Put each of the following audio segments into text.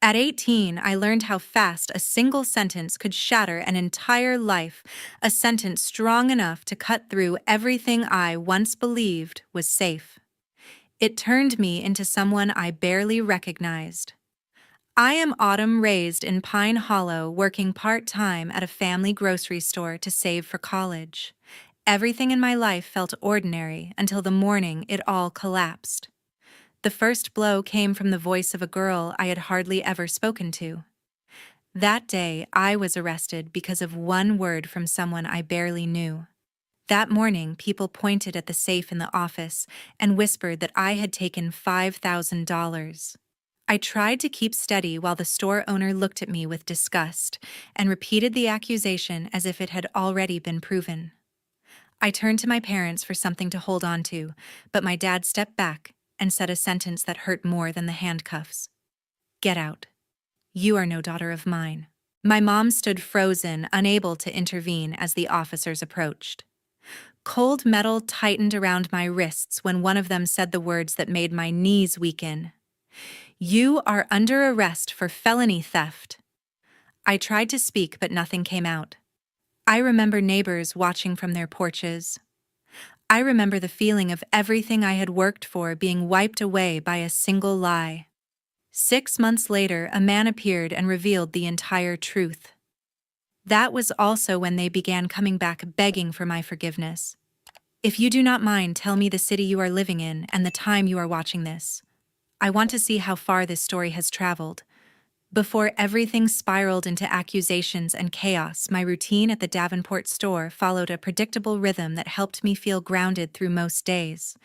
At 18, I learned how fast a single sentence could shatter an entire life, a sentence strong enough to cut through everything I once believed was safe. It turned me into someone I barely recognized. I am Autumn, raised in Pine Hollow, working part-time at a family grocery store to save for college. Everything in my life felt ordinary until the morning it all collapsed. The first blow came from the voice of a girl I had hardly ever spoken to. That day, I was arrested because of one word from someone I barely knew. That morning, people pointed at the safe in the office and whispered that I had taken $5,000. I tried to keep steady while the store owner looked at me with disgust and repeated the accusation as if it had already been proven. I turned to my parents for something to hold on to, but my dad stepped back and said a sentence that hurt more than the handcuffs. "Get out. You are no daughter of mine." My mom stood frozen, unable to intervene as the officers approached. Cold metal tightened around my wrists when one of them said the words that made my knees weaken. "You are under arrest for felony theft." I tried to speak, but nothing came out. I remember neighbors watching from their porches. I remember the feeling of everything I had worked for being wiped away by a single lie. 6 months later, a man appeared and revealed the entire truth. That was also when they began coming back begging for my forgiveness. "If you do not mind, tell me the city you are living in and the time you are watching this. I want to see how far this story has traveled." Before everything spiraled into accusations and chaos, my routine at the Davenport store followed a predictable rhythm that helped me feel grounded through most days.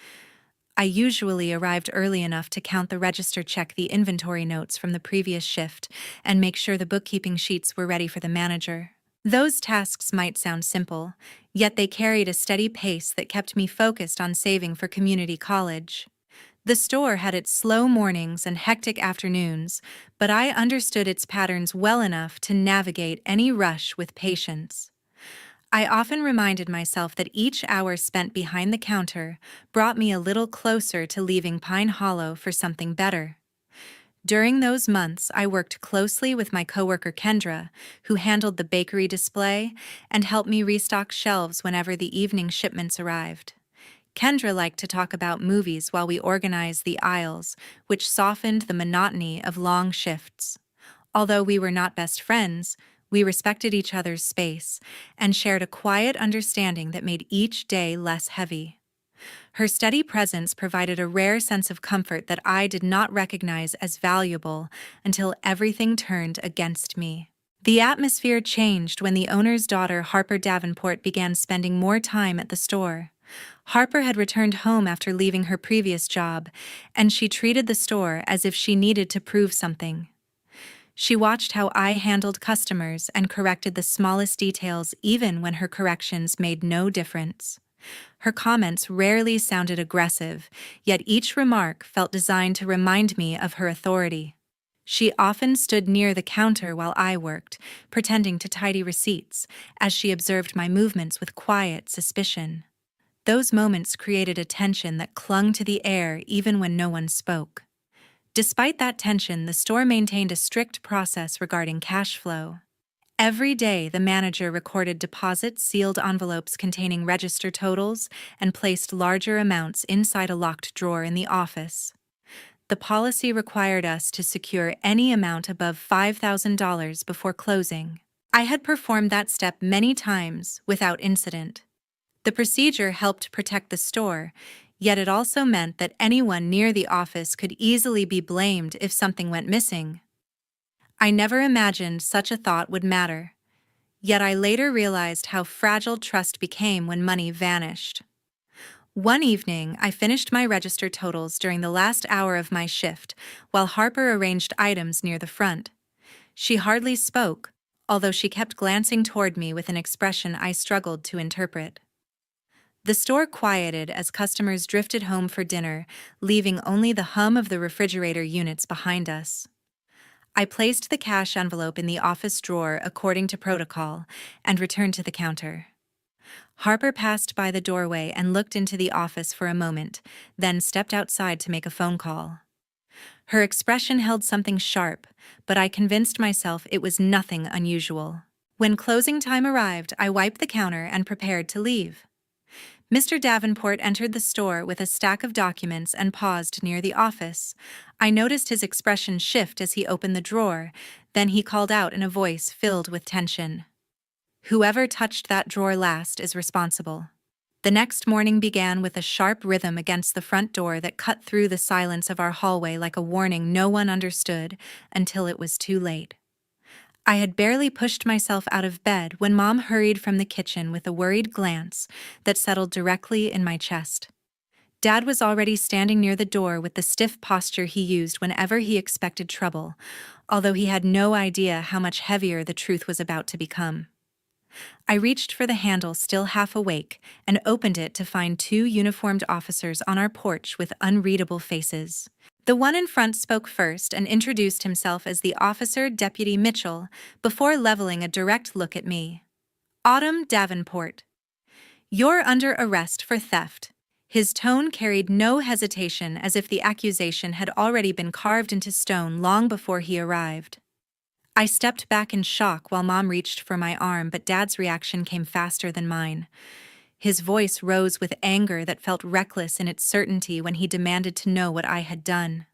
I usually arrived early enough to count the register, check the inventory notes from the previous shift, and make sure the bookkeeping sheets were ready for the manager. Those tasks might sound simple, yet they carried a steady pace that kept me focused on saving for community college. The store had its slow mornings and hectic afternoons, but I understood its patterns well enough to navigate any rush with patience. I often reminded myself that each hour spent behind the counter brought me a little closer to leaving Pine Hollow for something better. During those months, I worked closely with my coworker Kendra, who handled the bakery display and helped me restock shelves whenever the evening shipments arrived. Kendra liked to talk about movies while we organized the aisles, which softened the monotony of long shifts. Although we were not best friends, we respected each other's space and shared a quiet understanding that made each day less heavy. Her steady presence provided a rare sense of comfort that I did not recognize as valuable until everything turned against me. The atmosphere changed when the owner's daughter, Harper Davenport, began spending more time at the store. Harper had returned home after leaving her previous job, and she treated the store as if she needed to prove something. She watched how I handled customers and corrected the smallest details, even when her corrections made no difference. Her comments rarely sounded aggressive, yet each remark felt designed to remind me of her authority. She often stood near the counter while I worked, pretending to tidy receipts, as she observed my movements with quiet suspicion. Those moments created a tension that clung to the air even when no one spoke. Despite that tension, the store maintained a strict process regarding cash flow. Every day, the manager recorded deposits, sealed envelopes containing register totals, and placed larger amounts inside a locked drawer in the office. The policy required us to secure any amount above $5,000 before closing. I had performed that step many times without incident. The procedure helped protect the store, yet it also meant that anyone near the office could easily be blamed if something went missing. I never imagined such a thought would matter, yet I later realized how fragile trust became when money vanished. One evening, I finished my register totals during the last hour of my shift, while Harper arranged items near the front. She hardly spoke, although she kept glancing toward me with an expression I struggled to interpret. The store quieted as customers drifted home for dinner, leaving only the hum of the refrigerator units behind us. I placed the cash envelope in the office drawer according to protocol and returned to the counter. Harper passed by the doorway and looked into the office for a moment, then stepped outside to make a phone call. Her expression held something sharp, but I convinced myself it was nothing unusual. When closing time arrived, I wiped the counter and prepared to leave. Mr. Davenport entered the store with a stack of documents and paused near the office. I noticed his expression shift as he opened the drawer, then he called out in a voice filled with tension. "Whoever touched that drawer last is responsible." The next morning began with a sharp rhythm against the front door that cut through the silence of our hallway like a warning no one understood until it was too late. I had barely pushed myself out of bed when Mom hurried from the kitchen with a worried glance that settled directly in my chest. Dad was already standing near the door with the stiff posture he used whenever he expected trouble, although he had no idea how much heavier the truth was about to become. I reached for the handle still half awake and opened it to find two uniformed officers on our porch with unreadable faces. The one in front spoke first and introduced himself as the officer Deputy Mitchell before leveling a direct look at me. "Autumn Davenport. You're under arrest for theft." His tone carried no hesitation, as if the accusation had already been carved into stone long before he arrived. I stepped back in shock while Mom reached for my arm, but Dad's reaction came faster than mine. His voice rose with anger that felt reckless in its certainty when he demanded to know what I had done.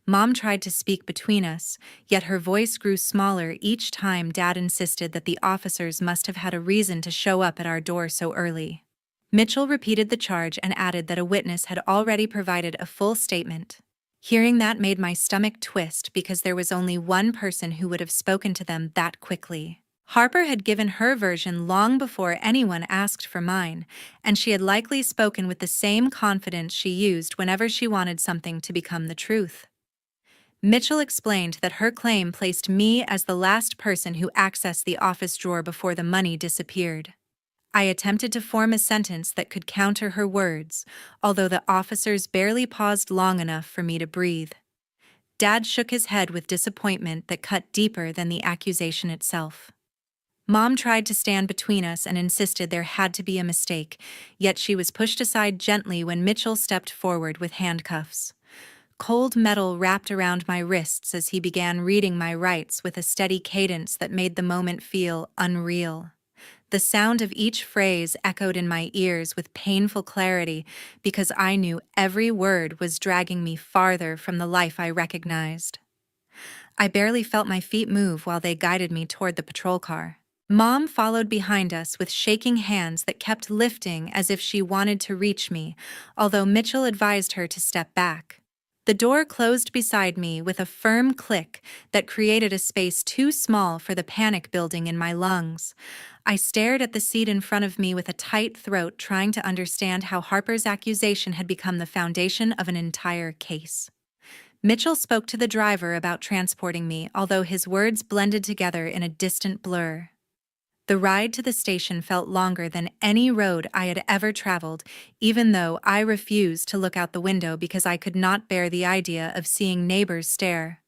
Mom tried to speak between us, yet her voice grew smaller each time Dad insisted that the officers must have had a reason to show up at our door so early. Mitchell repeated the charge and added that a witness had already provided a full statement. Hearing that made my stomach twist because there was only one person who would have spoken to them that quickly. Harper had given her version long before anyone asked for mine, and she had likely spoken with the same confidence she used whenever she wanted something to become the truth. Mitchell explained that her claim placed me as the last person who accessed the office drawer before the money disappeared. I attempted to form a sentence that could counter her words, although the officers barely paused long enough for me to breathe. Dad shook his head with disappointment that cut deeper than the accusation itself. Mom tried to stand between us and insisted there had to be a mistake, yet she was pushed aside gently when Mitchell stepped forward with handcuffs. Cold metal wrapped around my wrists as he began reading my rights with a steady cadence that made the moment feel unreal. The sound of each phrase echoed in my ears with painful clarity because I knew every word was dragging me farther from the life I recognized. I barely felt my feet move while they guided me toward the patrol car. Mom followed behind us with shaking hands that kept lifting as if she wanted to reach me, although Mitchell advised her to step back. The door closed beside me with a firm click that created a space too small for the panic building in my lungs. I stared at the seat in front of me with a tight throat, trying to understand how Harper's accusation had become the foundation of an entire case. Mitchell spoke to the driver about transporting me, although his words blended together in a distant blur. The ride to the station felt longer than any road I had ever traveled, even though I refused to look out the window because I could not bear the idea of seeing neighbors stare.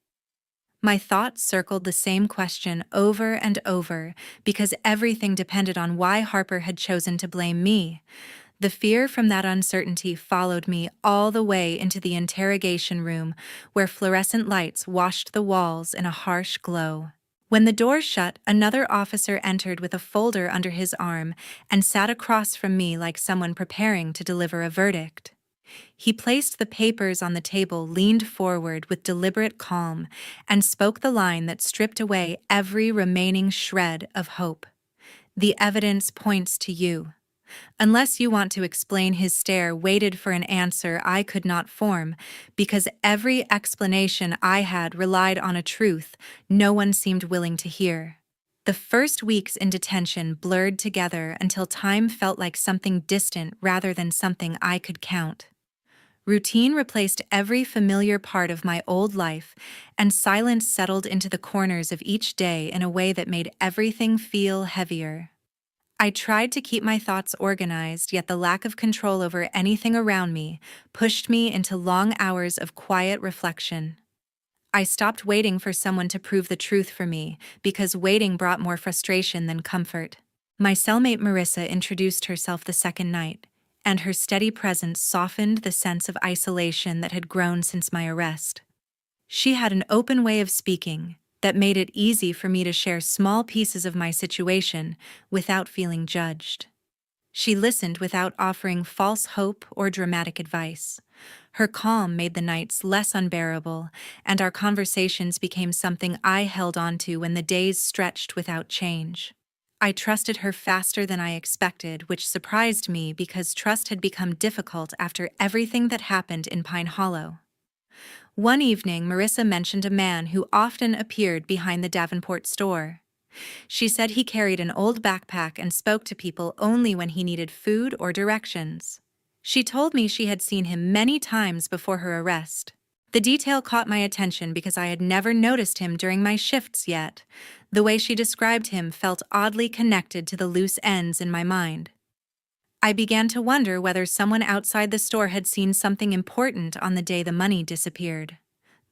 My thoughts circled the same question over and over because everything depended on why Harper had chosen to blame me. The fear from that uncertainty followed me all the way into the interrogation room, where fluorescent lights washed the walls in a harsh glow. When the door shut, another officer entered with a folder under his arm and sat across from me like someone preparing to deliver a verdict. He placed the papers on the table, leaned forward with deliberate calm, and spoke the line that stripped away every remaining shred of hope. "The evidence points to you." Unless you want to explain, his stare waited for an answer I could not form, because every explanation I had relied on a truth no one seemed willing to hear. The first weeks in detention blurred together until time felt like something distant rather than something I could count. Routine replaced every familiar part of my old life, and silence settled into the corners of each day in a way that made everything feel heavier. I tried to keep my thoughts organized, yet the lack of control over anything around me pushed me into long hours of quiet reflection. I stopped waiting for someone to prove the truth for me, because waiting brought more frustration than comfort. My cellmate Marissa introduced herself the second night, and her steady presence softened the sense of isolation that had grown since my arrest. She had an open way of speaking that made it easy for me to share small pieces of my situation without feeling judged. She listened without offering false hope or dramatic advice. Her calm made the nights less unbearable, and our conversations became something I held on to when the days stretched without change. I trusted her faster than I expected, which surprised me because trust had become difficult after everything that happened in Pine Hollow. One evening, Marissa mentioned a man who often appeared behind the Davenport store. She said he carried an old backpack and spoke to people only when he needed food or directions. She told me she had seen him many times before her arrest. The detail caught my attention because I had never noticed him during my shifts yet. The way she described him felt oddly connected to the loose ends in my mind. I began to wonder whether someone outside the store had seen something important on the day the money disappeared.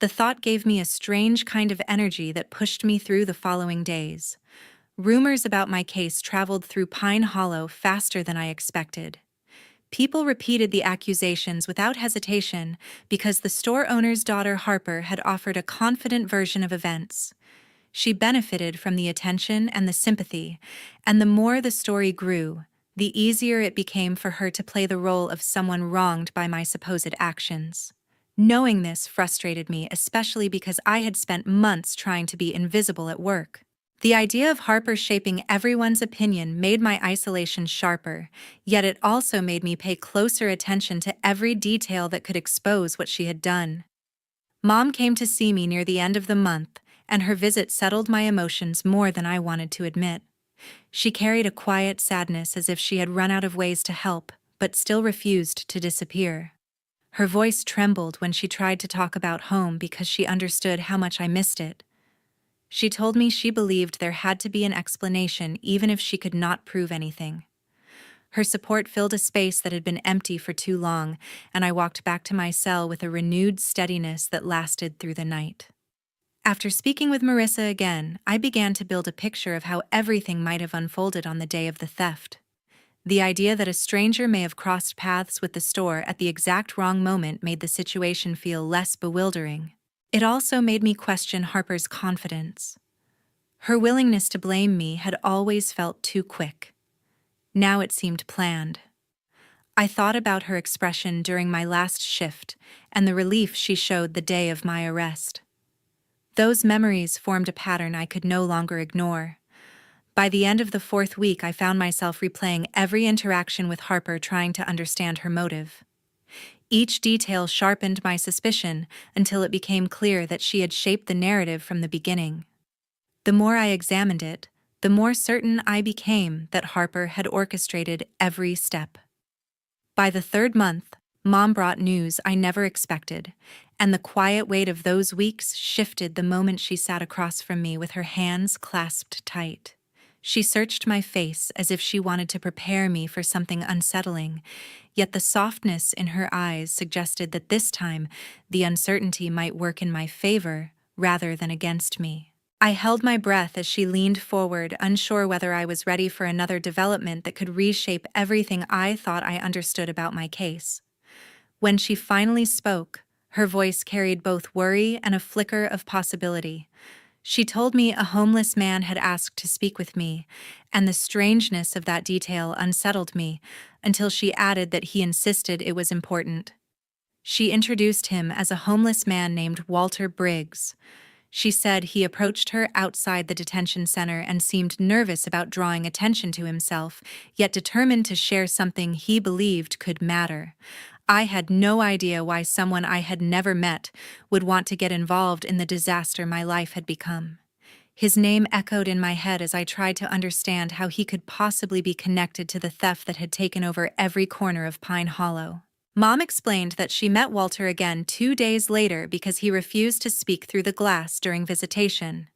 The thought gave me a strange kind of energy that pushed me through the following days. Rumors about my case traveled through Pine Hollow faster than I expected. People repeated the accusations without hesitation because the store owner's daughter Harper had offered a confident version of events. She benefited from the attention and the sympathy, and the more the story grew, the easier it became for her to play the role of someone wronged by my supposed actions. Knowing this frustrated me, especially because I had spent months trying to be invisible at work. The idea of Harper shaping everyone's opinion made my isolation sharper, yet it also made me pay closer attention to every detail that could expose what she had done. Mom came to see me near the end of the month, and her visit settled my emotions more than I wanted to admit. She carried a quiet sadness as if she had run out of ways to help, but still refused to disappear. Her voice trembled when she tried to talk about home because she understood how much I missed it. She told me she believed there had to be an explanation even if she could not prove anything. Her support filled a space that had been empty for too long, and I walked back to my cell with a renewed steadiness that lasted through the night. After speaking with Marissa again, I began to build a picture of how everything might have unfolded on the day of the theft. The idea that a stranger may have crossed paths with the store at the exact wrong moment made the situation feel less bewildering. It also made me question Harper's confidence. Her willingness to blame me had always felt too quick. Now it seemed planned. I thought about her expression during my last shift and the relief she showed the day of my arrest. Those memories formed a pattern I could no longer ignore. By the end of the 4th week, I found myself replaying every interaction with Harper, trying to understand her motive. Each detail sharpened my suspicion until it became clear that she had shaped the narrative from the beginning. The more I examined it, the more certain I became that Harper had orchestrated every step. By the 3rd month, Mom brought news I never expected, and the quiet weight of those weeks shifted the moment she sat across from me with her hands clasped tight. She searched my face as if she wanted to prepare me for something unsettling, yet the softness in her eyes suggested that this time the uncertainty might work in my favor rather than against me. I held my breath as she leaned forward, unsure whether I was ready for another development that could reshape everything I thought I understood about my case. When she finally spoke, her voice carried both worry and a flicker of possibility. She told me a homeless man had asked to speak with me, and the strangeness of that detail unsettled me until she added that he insisted it was important. She introduced him as a homeless man named Walter Briggs. She said he approached her outside the detention center and seemed nervous about drawing attention to himself, yet determined to share something he believed could matter. I had no idea why someone I had never met would want to get involved in the disaster my life had become. His name echoed in my head as I tried to understand how he could possibly be connected to the theft that had taken over every corner of Pine Hollow. Mom explained that she met Walter again 2 days later because he refused to speak through the glass during visitation.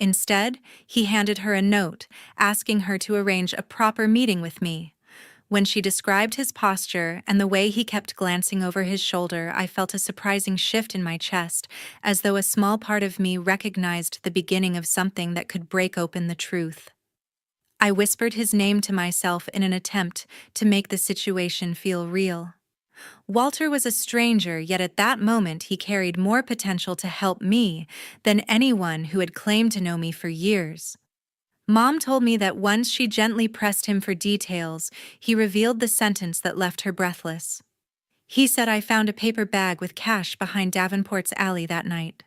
Instead, he handed her a note asking her to arrange a proper meeting with me. When she described his posture and the way he kept glancing over his shoulder, I felt a surprising shift in my chest, as though a small part of me recognized the beginning of something that could break open the truth. I whispered his name to myself in an attempt to make the situation feel real. Walter was a stranger, yet at that moment he carried more potential to help me than anyone who had claimed to know me for years. Mom told me that once she gently pressed him for details, he revealed the sentence that left her breathless. He said, "I found a paper bag with cash behind Davenport's alley that night."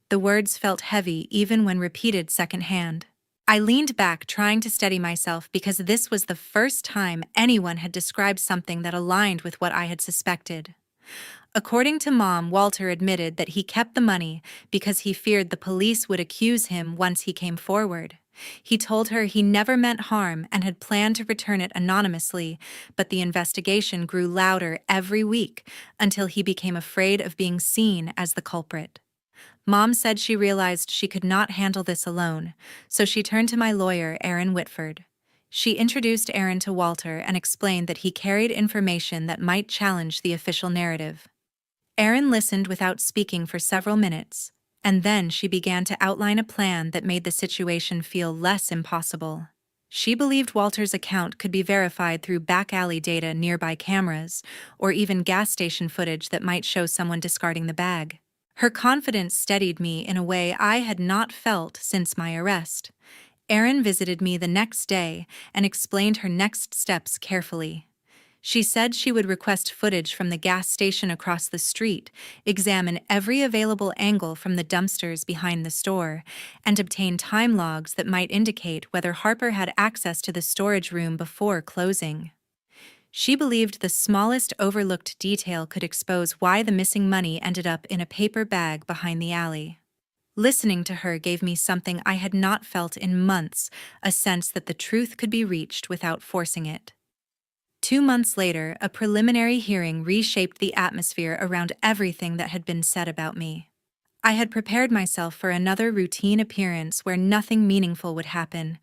The words felt heavy even when repeated secondhand. I leaned back, trying to steady myself, because this was the first time anyone had described something that aligned with what I had suspected. According to Mom, Walter admitted that he kept the money because he feared the police would accuse him once he came forward. He told her he never meant harm and had planned to return it anonymously, but the investigation grew louder every week until he became afraid of being seen as the culprit. Mom said she realized she could not handle this alone, so she turned to my lawyer, Aaron Whitford. She introduced Aaron to Walter and explained that he carried information that might challenge the official narrative. Aaron listened without speaking for several minutes, and then she began to outline a plan that made the situation feel less impossible. She believed Walter's account could be verified through back alley data, nearby cameras, or even gas station footage that might show someone discarding the bag. Her confidence steadied me in a way I had not felt since my arrest. Erin visited me the next day and explained her next steps carefully. She said she would request footage from the gas station across the street, examine every available angle from the dumpsters behind the store, and obtain time logs that might indicate whether Harper had access to the storage room before closing. She believed the smallest overlooked detail could expose why the missing money ended up in a paper bag behind the alley. Listening to her gave me something I had not felt in months, a sense that the truth could be reached without forcing it. 2 months later, a preliminary hearing reshaped the atmosphere around everything that had been said about me. I had prepared myself for another routine appearance where nothing meaningful would happen.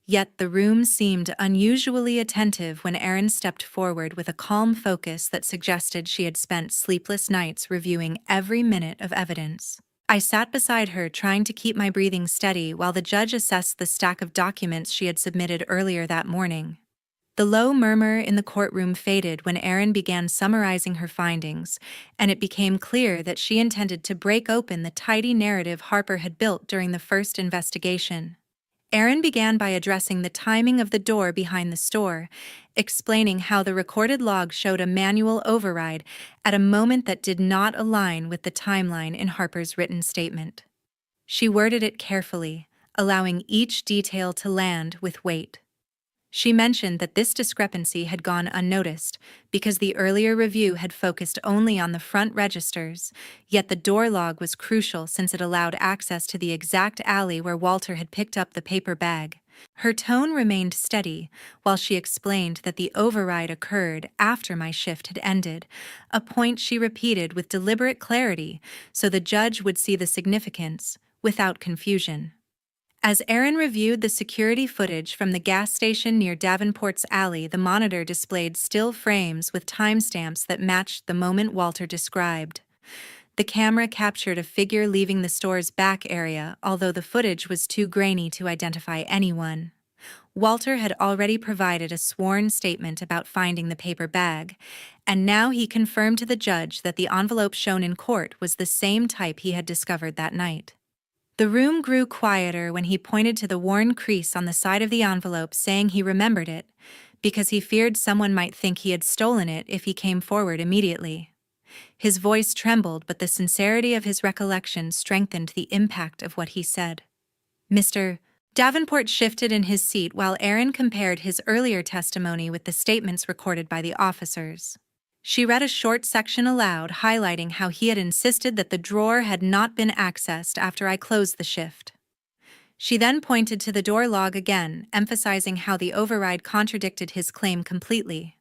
Yet the room seemed unusually attentive when Erin stepped forward with a calm focus that suggested she had spent sleepless nights reviewing every minute of evidence. I sat beside her, trying to keep my breathing steady while the judge assessed the stack of documents she had submitted earlier that morning. The low murmur in the courtroom faded when Erin began summarizing her findings, and it became clear that she intended to break open the tidy narrative Harper had built during the first investigation. Erin began by addressing the timing of the door behind the store, explaining how the recorded log showed a manual override at a moment that did not align with the timeline in Harper's written statement. She worded it carefully, allowing each detail to land with weight. She mentioned that this discrepancy had gone unnoticed because the earlier review had focused only on the front registers, yet the door log was crucial since it allowed access to the exact alley where Walter had picked up the paper bag. Her tone remained steady while she explained that the override occurred after my shift had ended, a point she repeated with deliberate clarity so the judge would see the significance without confusion. As Erin reviewed the security footage from the gas station near Davenport's alley, the monitor displayed still frames with timestamps that matched the moment Walter described. The camera captured a figure leaving the store's back area, although the footage was too grainy to identify anyone. Walter had already provided a sworn statement about finding the paper bag, and now he confirmed to the judge that the envelope shown in court was the same type he had discovered that night. The room grew quieter when he pointed to the worn crease on the side of the envelope, saying he remembered it, because he feared someone might think he had stolen it if he came forward immediately. His voice trembled, but the sincerity of his recollection strengthened the impact of what he said. Mr. Davenport shifted in his seat while Erin compared his earlier testimony with the statements recorded by the officers. She read a short section aloud, highlighting how he had insisted that the drawer had not been accessed after I closed the shift. She then pointed to the door log again, emphasizing how the override contradicted his claim completely.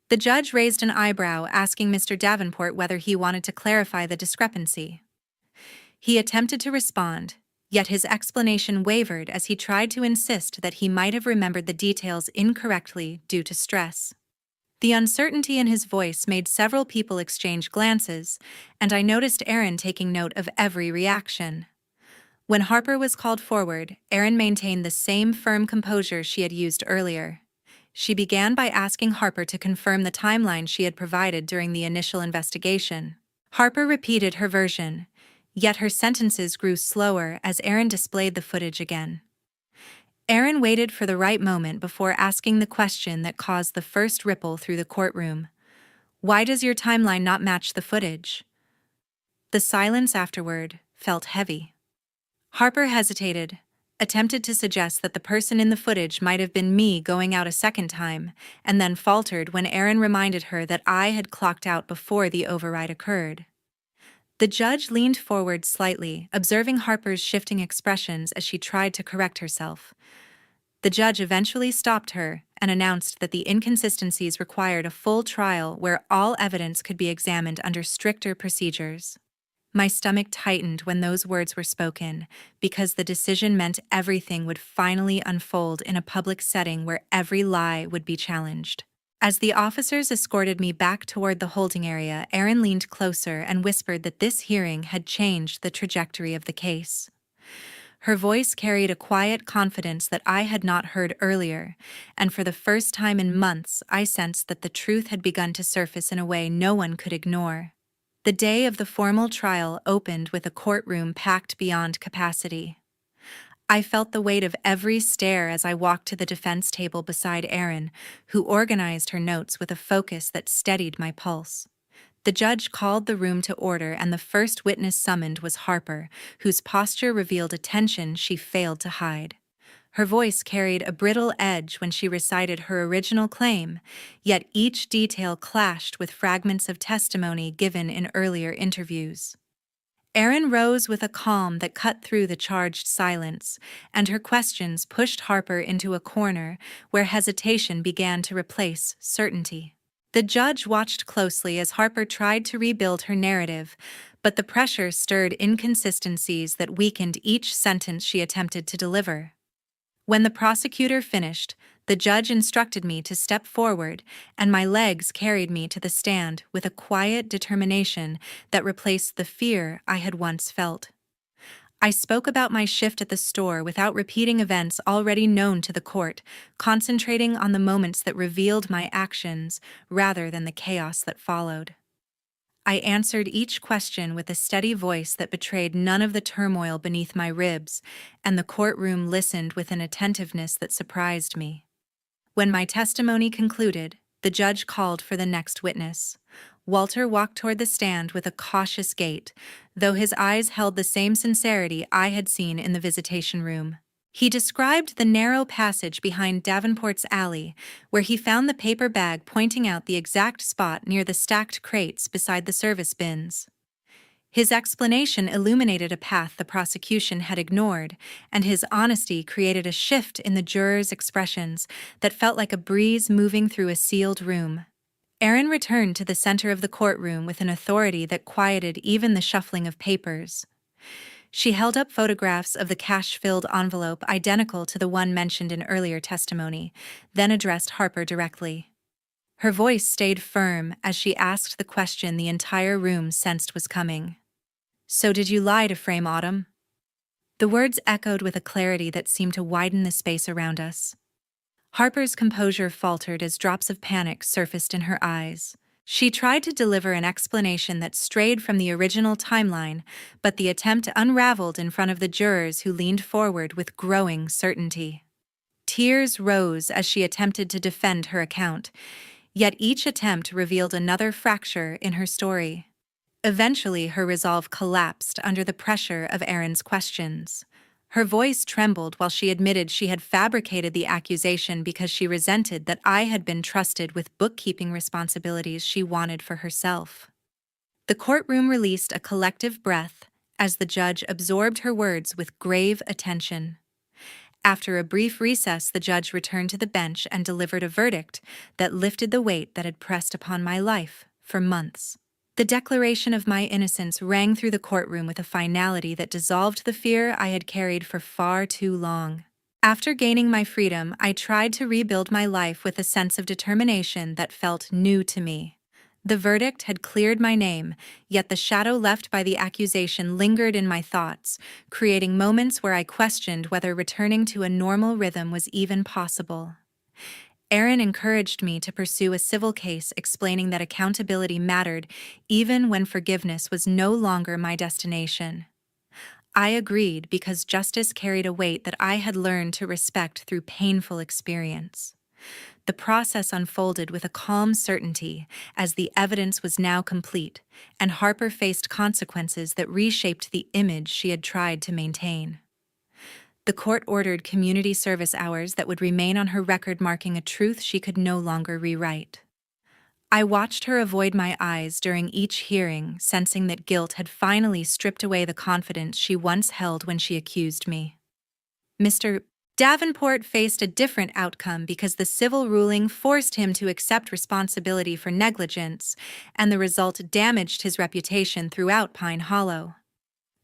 The judge raised an eyebrow, asking Mr. Davenport whether he wanted to clarify the discrepancy. He attempted to respond, yet his explanation wavered as he tried to insist that he might have remembered the details incorrectly due to stress. The uncertainty in his voice made several people exchange glances, and I noticed Erin taking note of every reaction. When Harper was called forward, Erin maintained the same firm composure she had used earlier. She began by asking Harper to confirm the timeline she had provided during the initial investigation. Harper repeated her version, yet her sentences grew slower as Aaron displayed the footage again. Aaron waited for the right moment before asking the question that caused the first ripple through the courtroom. Why does your timeline not match the footage? The silence afterward felt heavy. Harper hesitated, attempted to suggest that the person in the footage might have been me going out a second time, and then faltered when Aaron reminded her that I had clocked out before the override occurred. The judge leaned forward slightly, observing Harper's shifting expressions as she tried to correct herself. The judge eventually stopped her and announced that the inconsistencies required a full trial where all evidence could be examined under stricter procedures. My stomach tightened when those words were spoken, because the decision meant everything would finally unfold in a public setting where every lie would be challenged. As the officers escorted me back toward the holding area, Aaron leaned closer and whispered that this hearing had changed the trajectory of the case. Her voice carried a quiet confidence that I had not heard earlier, and for the first time in months I sensed that the truth had begun to surface in a way no one could ignore. The day of the formal trial opened with a courtroom packed beyond capacity. I felt the weight of every stare as I walked to the defense table beside Aaron, who organized her notes with a focus that steadied my pulse. The judge called the room to order, and the first witness summoned was Harper, whose posture revealed a tension she failed to hide. Her voice carried a brittle edge when she recited her original claim, yet each detail clashed with fragments of testimony given in earlier interviews. Aaron rose with a calm that cut through the charged silence, and her questions pushed Harper into a corner where hesitation began to replace certainty. The judge watched closely as Harper tried to rebuild her narrative, but the pressure stirred inconsistencies that weakened each sentence she attempted to deliver. When the prosecutor finished, the judge instructed me to step forward, and my legs carried me to the stand with a quiet determination that replaced the fear I had once felt. I spoke about my shift at the store without repeating events already known to the court, concentrating on the moments that revealed my actions rather than the chaos that followed. I answered each question with a steady voice that betrayed none of the turmoil beneath my ribs, and the courtroom listened with an attentiveness that surprised me. When my testimony concluded, the judge called for the next witness. Walter walked toward the stand with a cautious gait, though his eyes held the same sincerity I had seen in the visitation room. He described the narrow passage behind Davenport's alley, where he found the paper bag pointing out the exact spot near the stacked crates beside the service bins. His explanation illuminated a path the prosecution had ignored, and his honesty created a shift in the jurors' expressions that felt like a breeze moving through a sealed room. Aaron returned to the center of the courtroom with an authority that quieted even the shuffling of papers. She held up photographs of the cash-filled envelope identical to the one mentioned in earlier testimony, then addressed Harper directly. Her voice stayed firm as she asked the question the entire room sensed was coming. "So did you lie to frame Autumn?" The words echoed with a clarity that seemed to widen the space around us. Harper's composure faltered as drops of panic surfaced in her eyes. She tried to deliver an explanation that strayed from the original timeline, but the attempt unraveled in front of the jurors who leaned forward with growing certainty. Tears rose as she attempted to defend her account, yet each attempt revealed another fracture in her story. Eventually, her resolve collapsed under the pressure of Aaron's questions. Her voice trembled while she admitted she had fabricated the accusation because she resented that I had been trusted with bookkeeping responsibilities she wanted for herself. The courtroom released a collective breath as the judge absorbed her words with grave attention. After a brief recess, the judge returned to the bench and delivered a verdict that lifted the weight that had pressed upon my life for months. The declaration of my innocence rang through the courtroom with a finality that dissolved the fear I had carried for far too long. After gaining my freedom, I tried to rebuild my life with a sense of determination that felt new to me. The verdict had cleared my name, yet the shadow left by the accusation lingered in my thoughts, creating moments where I questioned whether returning to a normal rhythm was even possible. Aaron encouraged me to pursue a civil case explaining that accountability mattered even when forgiveness was no longer my destination. I agreed because justice carried a weight that I had learned to respect through painful experience. The process unfolded with a calm certainty as the evidence was now complete, and Harper faced consequences that reshaped the image she had tried to maintain. The court ordered community service hours that would remain on her record, marking a truth she could no longer rewrite. I watched her avoid my eyes during each hearing, sensing that guilt had finally stripped away the confidence she once held when she accused me. Mr. Davenport faced a different outcome because the civil ruling forced him to accept responsibility for negligence, and the result damaged his reputation throughout Pine Hollow.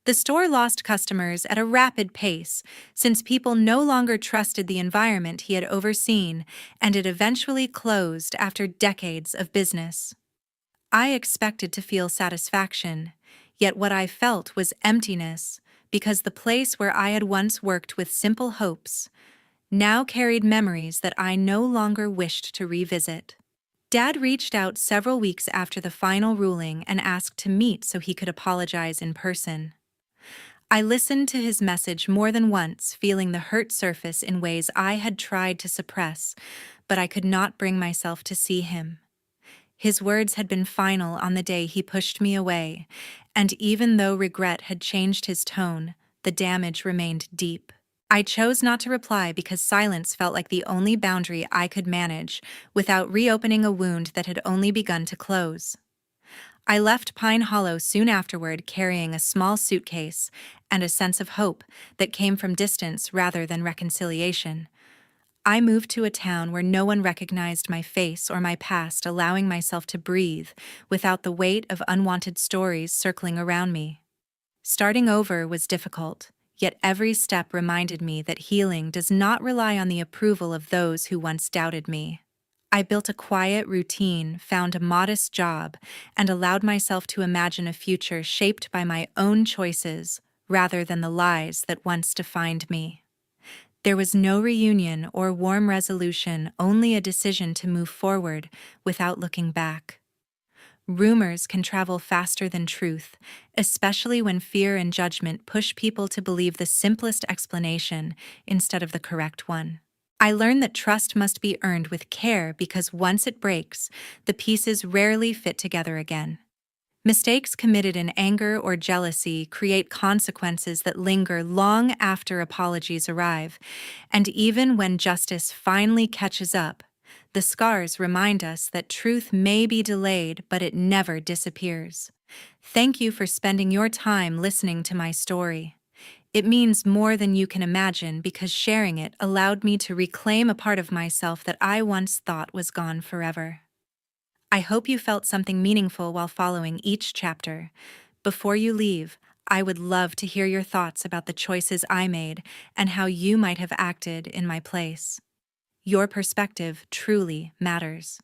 The store lost customers at a rapid pace since people no longer trusted the environment he had overseen, and it eventually closed after decades of business. I expected to feel satisfaction, yet what I felt was emptiness because the place where I had once worked with simple hopes now carried memories that I no longer wished to revisit. Dad reached out several weeks after the final ruling and asked to meet so he could apologize in person. I listened to his message more than once, feeling the hurt surface in ways I had tried to suppress, but I could not bring myself to see him. His words had been final on the day he pushed me away, and even though regret had changed his tone, the damage remained deep. I chose not to reply because silence felt like the only boundary I could manage without reopening a wound that had only begun to close. I left Pine Hollow soon afterward, carrying a small suitcase and a sense of hope that came from distance rather than reconciliation. I moved to a town where no one recognized my face or my past, allowing myself to breathe without the weight of unwanted stories circling around me. Starting over was difficult, yet every step reminded me that healing does not rely on the approval of those who once doubted me. I built a quiet routine, found a modest job, and allowed myself to imagine a future shaped by my own choices rather than the lies that once defined me. There was no reunion or warm resolution, only a decision to move forward without looking back. Rumors can travel faster than truth, especially when fear and judgment push people to believe the simplest explanation instead of the correct one. I learned that trust must be earned with care because once it breaks, the pieces rarely fit together again. Mistakes committed in anger or jealousy create consequences that linger long after apologies arrive, and even when justice finally catches up, the scars remind us that truth may be delayed, but it never disappears. Thank you for spending your time listening to my story. It means more than you can imagine because sharing it allowed me to reclaim a part of myself that I once thought was gone forever. I hope you felt something meaningful while following each chapter. Before you leave, I would love to hear your thoughts about the choices I made and how you might have acted in my place. Your perspective truly matters.